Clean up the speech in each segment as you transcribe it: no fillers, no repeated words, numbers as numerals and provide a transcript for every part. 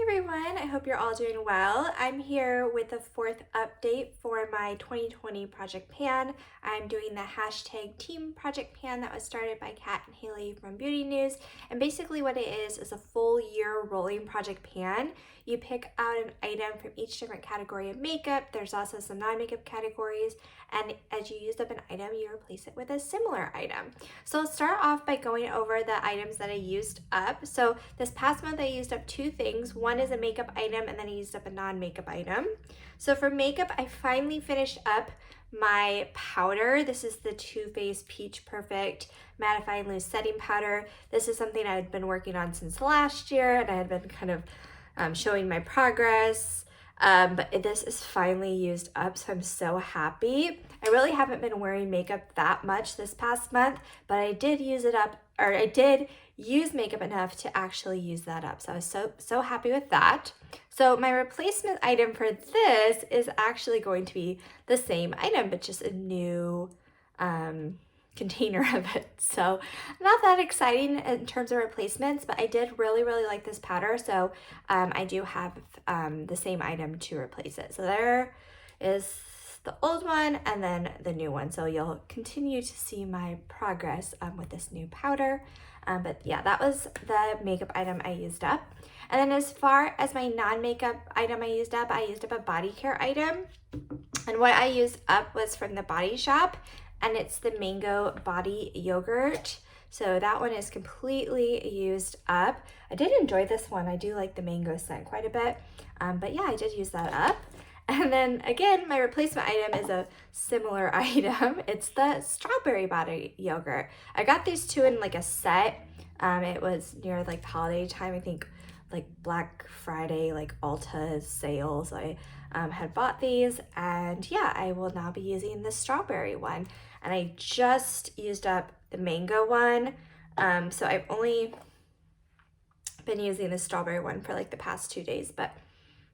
Everyone, I hope you're all doing well. I'm here with the fourth update for my 2020 Project Pan. I'm doing the hashtag Team Project Pan that was started by Kat and Hailey from Beauty News. And basically what it is a full year rolling Project Pan. You pick out an item from each different category of makeup. There's also some non-makeup categories. And as you use up an item, you replace it with a similar item. So I'll start off by going over the items that I used up. So this past month I used up two things. One is a makeup item and then I used up a non-makeup item. So for makeup, I finally finished up my powder. This is the Too Faced Peach Perfect Mattifying Loose Setting Powder. This is something I had been working on since last year and I had been kind of showing my progress. But this is finally used up, so I'm so happy. I really haven't been wearing makeup that much this past month, but I did use it up, or I did use makeup enough to actually use that up. So I was so happy with that. So my replacement item for this is actually going to be the same item, but just a new container of it. So not that exciting in terms of replacements, but I did really like this powder. So I do have the same item to replace it. So there is the old one and then the new one. So you'll continue to see my progress with this new powder. But yeah, that was the makeup item I used up. And then as far as my non-makeup item I used up a body care item. And what I used up was from the Body Shop, and it's the Mango Body Yogurt. So that one is completely used up. I did enjoy this one. I do like the mango scent quite a bit. But yeah, I did use that up. And then again, my replacement item is a similar item. It's the Strawberry Body Yogurt. I got these two in like a set. It was near like the holiday time, I think like Black Friday, like Ulta sales. I had bought these, and yeah, I will now be using the strawberry one. And I just used up the mango one. So I've only been using the strawberry one for like the past 2 days, but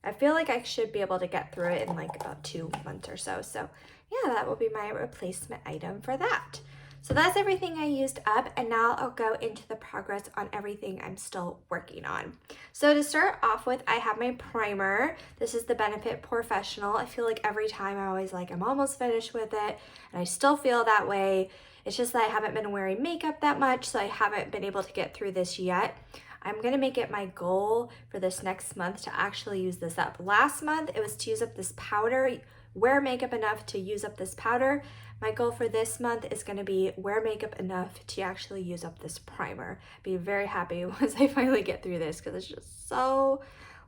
I feel like I should be able to get through it in like about 2 months or so. So yeah, that will be my replacement item for that. So that's everything I used up, and now I'll go into the progress on everything I'm still working on. So to start off with, I have my primer. This is the Benefit Professional. I feel like every time I'm always like, I'm almost finished with it, and I still feel that way. It's just that I haven't been wearing makeup that much, so I haven't been able to get through this yet. I'm gonna make it my goal for this next month to actually use this up. Last month, it was to use up this powder, wear makeup enough to use up this powder. My goal for this month is gonna be wear makeup enough to actually use up this primer. Be very happy once I finally get through this because it's just so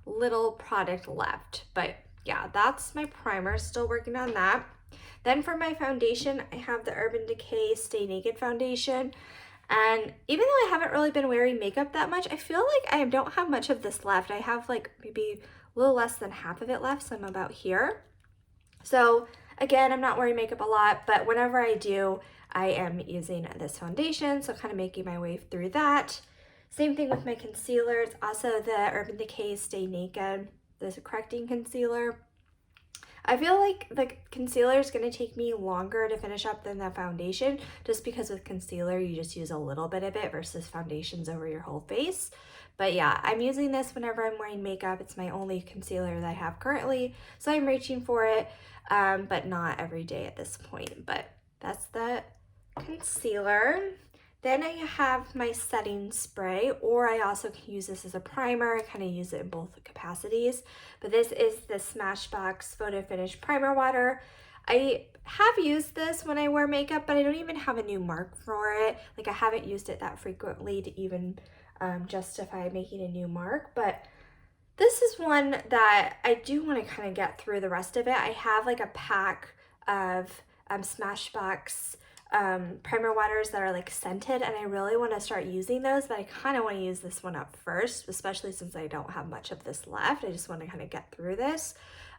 little product left. But yeah, that's my primer, still working on that. Then for my foundation, I have the Urban Decay Stay Naked Foundation. And even though I haven't really been wearing makeup that much, I feel like I don't have much of this left. I have like maybe a little less than half of it left, so I'm about here. So again, I'm not wearing makeup a lot, but whenever I do, I am using this foundation, so kind of making my way through that. Same thing with my concealer. It's also the Urban Decay Stay Naked. This correcting concealer. I feel like the concealer is going to take me longer to finish up than the foundation, just because with concealer, you just use a little bit of it versus foundations over your whole face. But yeah, I'm using this whenever I'm wearing makeup. It's my only concealer that I have currently, so I'm reaching for it, but not every day at this point. But that's the concealer. Then I have my setting spray, or I also can use this as a primer. I kind of use it in both capacities. But this is the Smashbox Photo Finish Primer Water. I have used this when I wear makeup, but I don't even have a new mark for it. Like I haven't used it that frequently to even justify making a new mark. But this is one that I do want to kind of get through the rest of it. I have like a pack of Smashbox primer waters that are like scented, and I really want to start using those, but I kind of want to use this one up first, especially since I don't have much of this left. I just want to kind of get through this.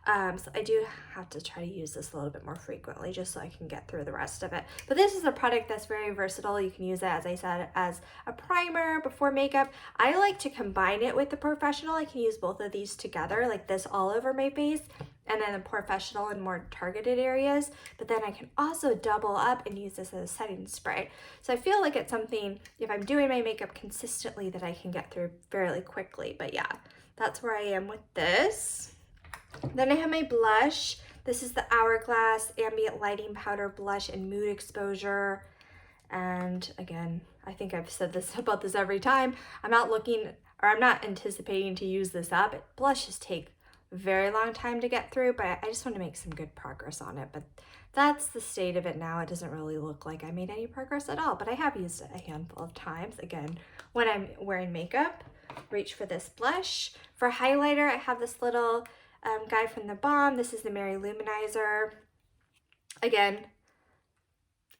So I do have to try to use this a little bit more frequently just so I can get through the rest of it. But this is a product that's very versatile. You can use it, as I said, as a primer before makeup. I like to combine it with the Professional. I can use both of these together, like this all over my face, and then the Professional in more targeted areas. But then I can also double up and use this as a setting spray. So I feel like it's something, if I'm doing my makeup consistently, that I can get through fairly quickly. But yeah, that's where I am with this. Then I have my blush. This is the Hourglass Ambient Lighting Powder Blush in Mood Exposure. And again, I think I've said this about this every time. I'm not anticipating to use this up. Blushes take a very long time to get through, but I just want to make some good progress on it. But that's the state of it now. It doesn't really look like I made any progress at all, but I have used it a handful of times. Again, when I'm wearing makeup, reach for this blush. For highlighter, I have this little guy from the Balm. This is the Mary Luminizer. Again,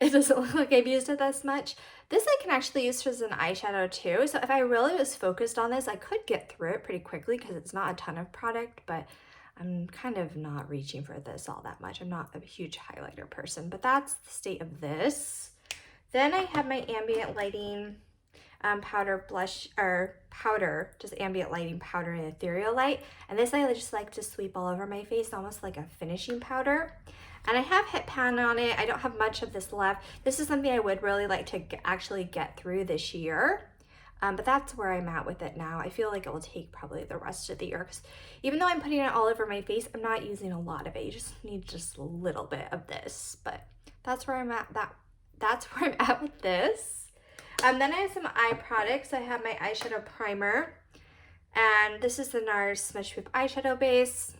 it doesn't look like I've used it this much. This I can actually use as an eyeshadow too. So if I really was focused on this, I could get through it pretty quickly because it's not a ton of product, but I'm kind of not reaching for this all that much. I'm not a huge highlighter person, but that's the state of this. Then I have my ambient lighting powder blush, or powder, just ambient lighting powder in Ethereal Light. And this I just like to sweep all over my face, almost like a finishing powder. And I have hit pan on it. I don't have much of this left. This is something I would really like to actually get through this year. But that's where I'm at with it now. I feel like it will take probably the rest of the year, because even though I'm putting it all over my face, I'm not using a lot of it. You just need just a little bit of this, but that's where I'm at. That's where I'm at with this. Then I have some eye products. I have my eyeshadow primer, and this is the NARS Smudge Proof eyeshadow base.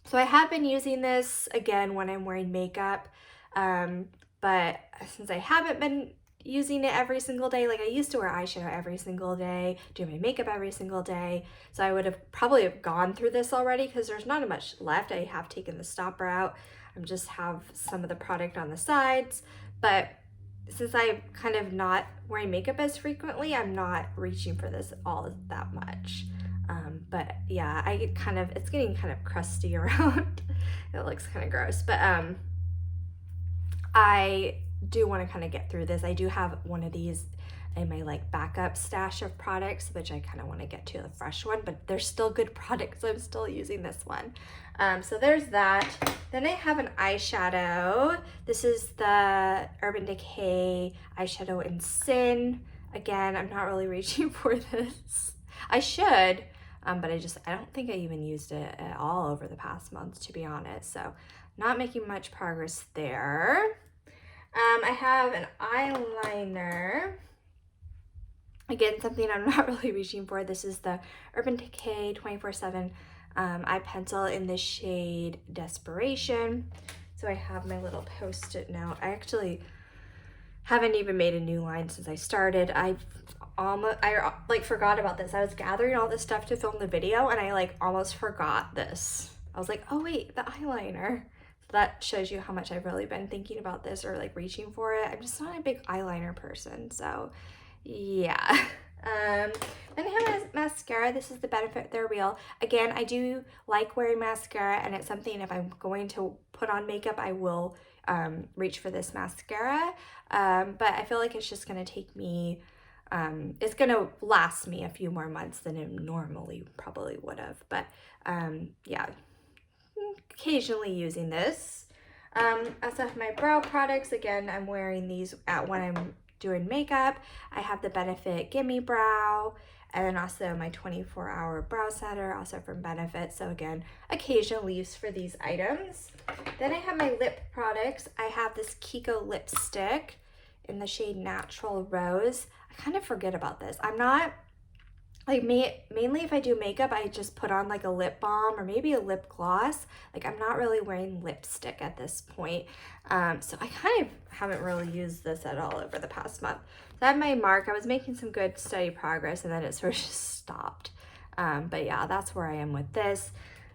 So I have been using this again when I'm wearing makeup, but since I haven't been using it every single day, like I used to wear eyeshadow every single day, do my makeup every single day, so I would have probably gone through this already because there's not much left. I have taken the stopper out. I just have some of the product on the sides, but since I'm kind of not wearing makeup as frequently, I'm not reaching for this all that much. But yeah, it's getting kind of crusty around. It looks kind of gross, but I do want to kind of get through this. I do have one of these in my like backup stash of products, which I kind of want to get to the fresh one, but they're still good products, so I'm still using this one. So there's that. Then I have an eyeshadow. This is the Urban Decay eyeshadow in Sin. Again, I'm not really reaching for this. I should, but I don't think I even used it at all over the past months, to be honest. So not making much progress there. I have an eyeliner. Again, something I'm not really reaching for. This is the Urban Decay 24/7 eye pencil in the shade Desperation. So I have my little Post-it note. I actually haven't even made a new line since I started. I forgot about this. I was gathering all this stuff to film the video, and I almost forgot this. I was like, oh wait, the eyeliner. So that shows you how much I've really been thinking about this or reaching for it. I'm just not a big eyeliner person, so yeah. Then I have a mascara. This is the Benefit They're Real. Again, I do like wearing mascara, and it's something if I'm going to put on makeup, I will reach for this mascara. But I feel like it's just going to take me, it's going to last me a few more months than it normally probably would have. But yeah, occasionally using this. I also have my brow products. Again, I'm wearing these when I'm doing makeup. I have the Benefit Gimme Brow, and then also my 24-hour brow setter, also from Benefit. So again, occasional use for these items. Then I have my lip products. I have this Kiko lipstick in the shade Natural Rose. I kind of forget about this. I'm not, mainly if I do makeup, I just put on a lip balm or maybe a lip gloss. I'm not really wearing lipstick at this point. So I kind of haven't really used this at all over the past month. So I have my mark. I was making some good steady progress, and then it sort of just stopped. But yeah, that's where I am with this.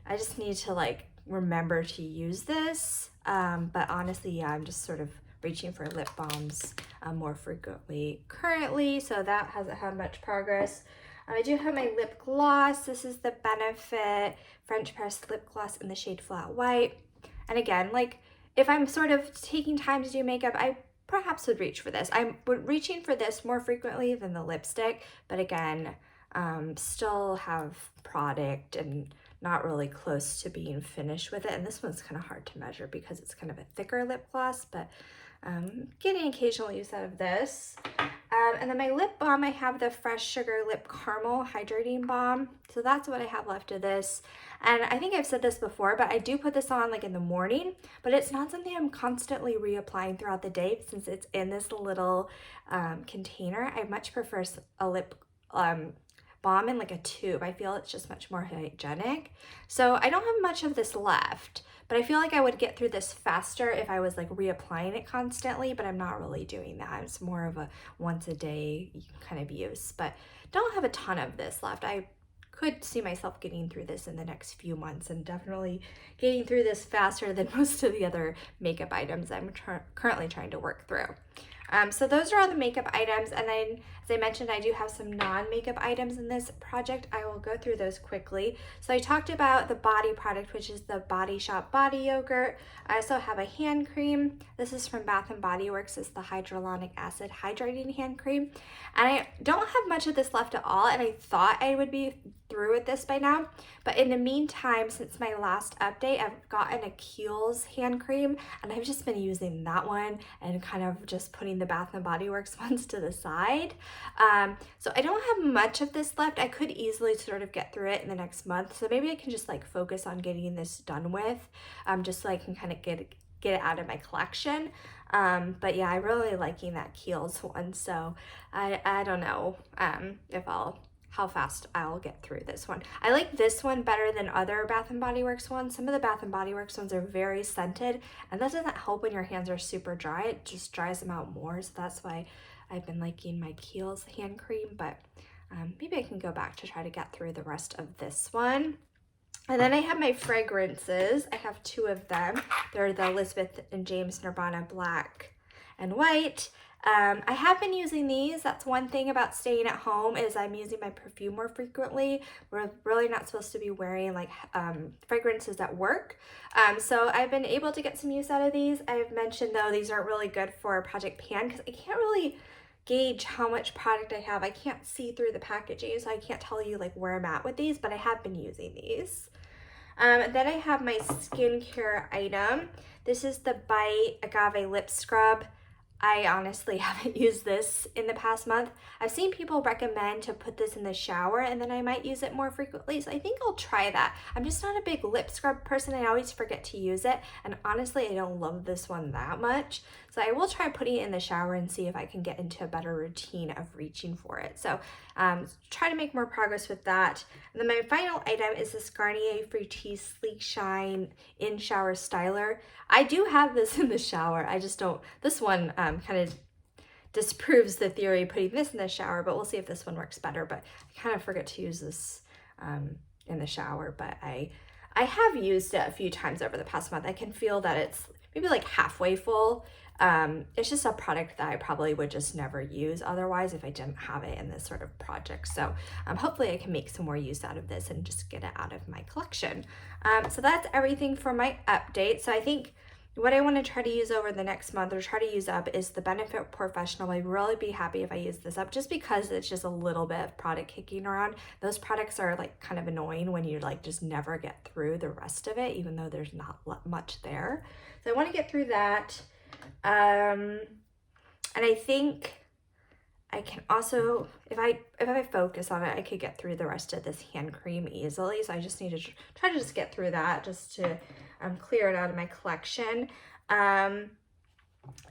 I just need to remember to use this. But honestly, yeah, I'm just sort of reaching for lip balms more frequently currently. So that hasn't had much progress. I do have my lip gloss. This is the Benefit French Press Lip Gloss in the shade Flat White. And again, if I'm sort of taking time to do makeup, I perhaps would reach for this. I'm reaching for this more frequently than the lipstick, but again, still have product and not really close to being finished with it. And this one's kind of hard to measure because it's kind of a thicker lip gloss, but getting occasional use out of this. And then my lip balm, I have the Fresh Sugar Lip Caramel Hydrating Balm. So that's what I have left of this. And I think I've said this before, but I do put this on like in the morning, but it's not something I'm constantly reapplying throughout the day since it's in this little container. I much prefer a lip balm in like a tube. I feel it's just much more hygienic. So I don't have much of this left, but I feel like I would get through this faster if I was like reapplying it constantly, but I'm not really doing that. It's more of a once a day kind of use, but don't have a ton of this left. I could see myself getting through this in the next few months and definitely getting through this faster than most of the other makeup items I'm currently trying to work through. So those are all the makeup items, and then as I mentioned, I do have some non-makeup items in this project. I will go through those quickly. So I talked about the body product, which is the Body Shop Body Yogurt. I also have a hand cream. This is from Bath & Body Works. It's the Hyaluronic Acid Hydrating Hand Cream. And I don't have much of this left at all, and I thought I would be through with this by now. But in the meantime, since my last update, I've gotten a Kiehl's hand cream, and I've just been using that one and kind of just putting the Bath & Body Works ones to the side. So I don't have much of this left. I could easily sort of get through it in the next month. So maybe I can just like focus on getting this done with, just so I can kind of get it out of my collection. But yeah, I'm really liking that Kiehl's one. So I don't know how fast I'll get through this one. I like this one better than other Bath & Body Works ones. Some of the Bath & Body Works ones are very scented, and that doesn't help when your hands are super dry. It just dries them out more, so that's why I've been liking my Kiehl's hand cream, but maybe I can go back to try to get through the rest of this one. And then I have my fragrances. I have two of them. They're the Elizabeth and James Nirvana Black and White. I have been using these. That's one thing about staying at home is I'm using my perfume more frequently. We're really not supposed to be wearing like fragrances at work. So I've been able to get some use out of these. I've mentioned though these aren't really good for Project Pan because I can't really gauge how much product I have. I can't see through the packaging, so I can't tell you like where I'm at with these, but I have been using these. Then I have my skincare item. This is the Bite Agave Lip Scrub. I honestly haven't used this in the past month. I've seen people recommend to put this in the shower and then I might use it more frequently, so I think I'll try that. I'm just not a big lip scrub person. I always forget to use it, and honestly I don't love this one that much, so I will try putting it in the shower and see if I can get into a better routine of reaching for it. So try to make more progress with that. And then my final item is this Garnier Fructis Sleek Shine In Shower Styler. I do have this in the shower. I just don't, this one kind of disproves the theory of putting this in the shower, but we'll see if this one works better. But I kind of forget to use this in the shower, but I have used it a few times over the past month. I can feel that it's maybe like halfway full. It's just a product that I probably would just never use otherwise if I didn't have it in this sort of project. So hopefully I can make some more use out of this and just get it out of my collection. So that's everything for my update. So I think what I want to try to use over the next month or try to use up is the Benefit Professional. I'd really be happy if I use this up just because it's just a little bit of product kicking around. Those products are like kind of annoying when you like just never get through the rest of it, even though there's not much there. So I want to get through that. And I think I can also, if I focus on it, I could get through the rest of this hand cream easily. So I just need to try to just get through that just to clear it out of my collection. And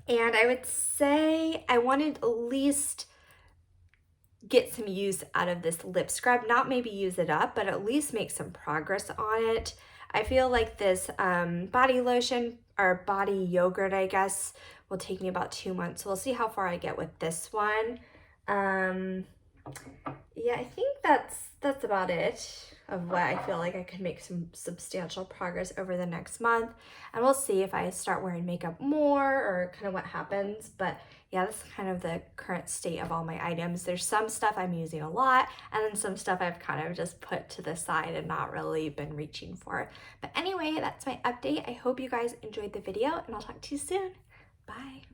I would say I wanted at least get some use out of this lip scrub, not maybe use it up, but at least make some progress on it. I feel like this body lotion or body yogurt, I guess, will take me about 2 months. So we'll see how far I get with this one. Yeah, I think that's about it of what I feel like I could make some substantial progress over the next month. And we'll see if I start wearing makeup more or kind of what happens. But yeah, that's kind of the current state of all my items. There's some stuff I'm using a lot, and then some stuff I've kind of just put to the side and not really been reaching for. But anyway, that's my update. I hope you guys enjoyed the video, and I'll talk to you soon. Bye.